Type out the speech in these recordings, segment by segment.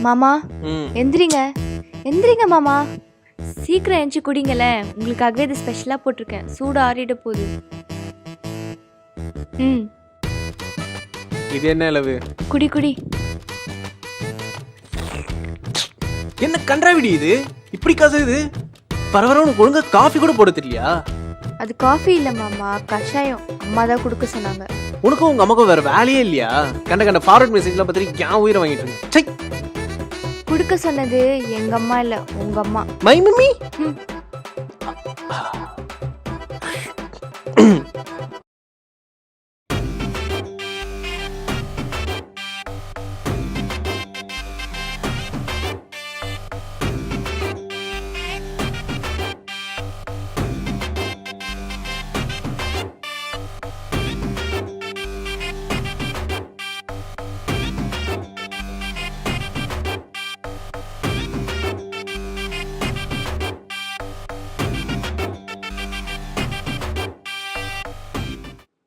மாமா ம் எந்திரிங்க எந்திரிங்க மாமா, சீக்கிரம் எஞ்சி குடிங்களேன். உங்களுக்காகவே இது ஸ்பெஷலாக போட்டிருக்கேன், சூடு ஆறிட போகுது. ம் இது என்ன அளவு? குடி குடி. என்ன கன்றாவிடி இது? இப்படி கசகுது. பரவாயில்ல, உனக்கு ஒழுங்கா காஃபி கூட போட தெரியலையா? அது காஃபி இல்லை மாமா, கஷாயம். அம்மா தான் கொடுக்க சொன்னாங்க. உனக்கும் உங்க அம்மாக்கும் வேற வேலையே இல்லையா? கண்ட கண்ட ஃபார்வர்ட் மெசேஜ்லாம் பார்த்துட்டு ஏன் உயிரை வாங்கிட்டு இருக்கு. சை, கொடுக்க சொன்னது எங்க அம்மா இல்லை, உங்க அம்மா. My mummy. ம்.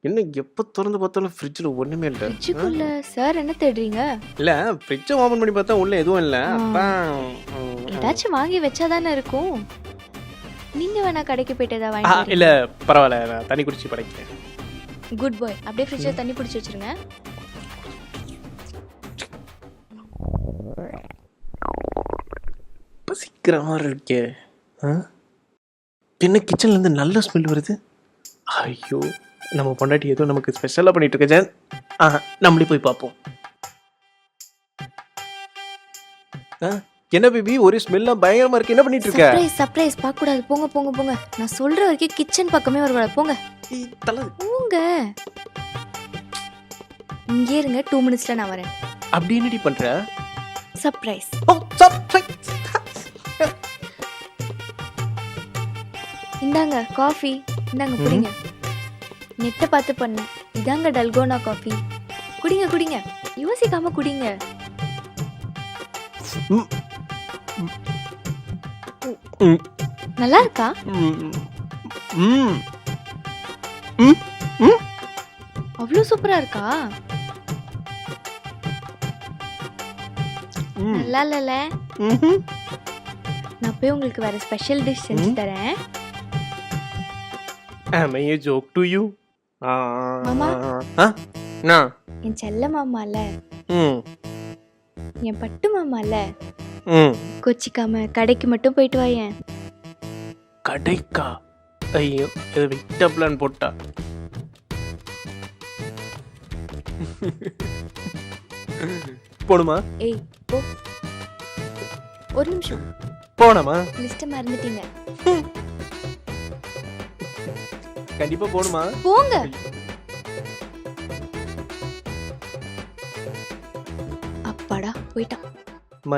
என்ன எப்போ திறந்து பார்த்தாலும் ஃப்ரிட்ஜில் ஒன்றுமே இல்லை. ஃப்ரிட்ஜுக்குள்ள சார் என்ன தேடுறீங்க? இல்லை, ஃப்ரிட்ஜை ஓப்பன் பண்ணி பார்த்தா உள்ள எதுவும் இல்லை. ஏதாச்சும் வாங்கி வச்சாதானே இருக்கும். நீங்க வேணா கடைக்கு போயிட்டு ஏதாவது வாங்கி. இல்லை பரவாயில்ல, நான் தண்ணி குடிச்சு படைக்கிறேன். குட் பாய். அப்படியே ஃப்ரிட்ஜில் தண்ணி பிடிச்சி வச்சிருங்க. பசிக்கிற மாதிரி இருக்கே. என்ன கிச்சன்லேருந்து நல்ல ஸ்மெல் வருது. ஐயோ, நம்ம பொண்டாட்டி ஏதோ நமக்கு ஸ்பெஷலாக பண்ணிட்டு இருக்க ஜான். நம்மளே போய் பார்ப்போம். என்ன பேபி, ஒரே ஸ்மெல்லாம் பயங்கரமா இருக்கு. என்ன பண்ணிட்டு இருக்க? Surprise surprise. பார்க்க கூடாது. போங்க போங்க போங்க. நான் சொல்ற வரைக்கும் கிச்சன் பக்கமே வரக்கூடாது. போங்க போங்க. இங்கே இருங்க, 2 மினிட்ஸ்ல நான் வரேன். அப்படி என்னடி பண்ற? சர்ப்ரைஸ். இந்தாங்க காஃபி. இந்தாங்க குடிங்க. நெட்டை பார்த்து பண்ணேன். இதாங்க டல்கோனா காஃபி. குடிங்க குடிங்க, யோசிக்காம குடிங்க. நல்லா இருக்கா? அவ்வளோ சூப்பரா இருக்கா? நல்லா இல்லல. நான் போய் உங்களுக்கு வேற ஸ்பெஷல் டிஷ் செஞ்சு தரேன். Am I a joke to you? மாமா. என் செல்ல மாமால, என் பட்டு மாமால, கொச்சிக்காம கடைக்கு மட்டும் போயிட்டு வாயேன். கடைக்கா? ஐயோ, இது விட்ட பிளான் போட்டா. போணுமா? ஏய் போ. ஒரு நிமிஷம். போணுமா? லிஸ்ட் மறந்துட்டீங்க. கண்டிப்பா போணுமா? போங்க. அப்பாடா போயிட்டான்.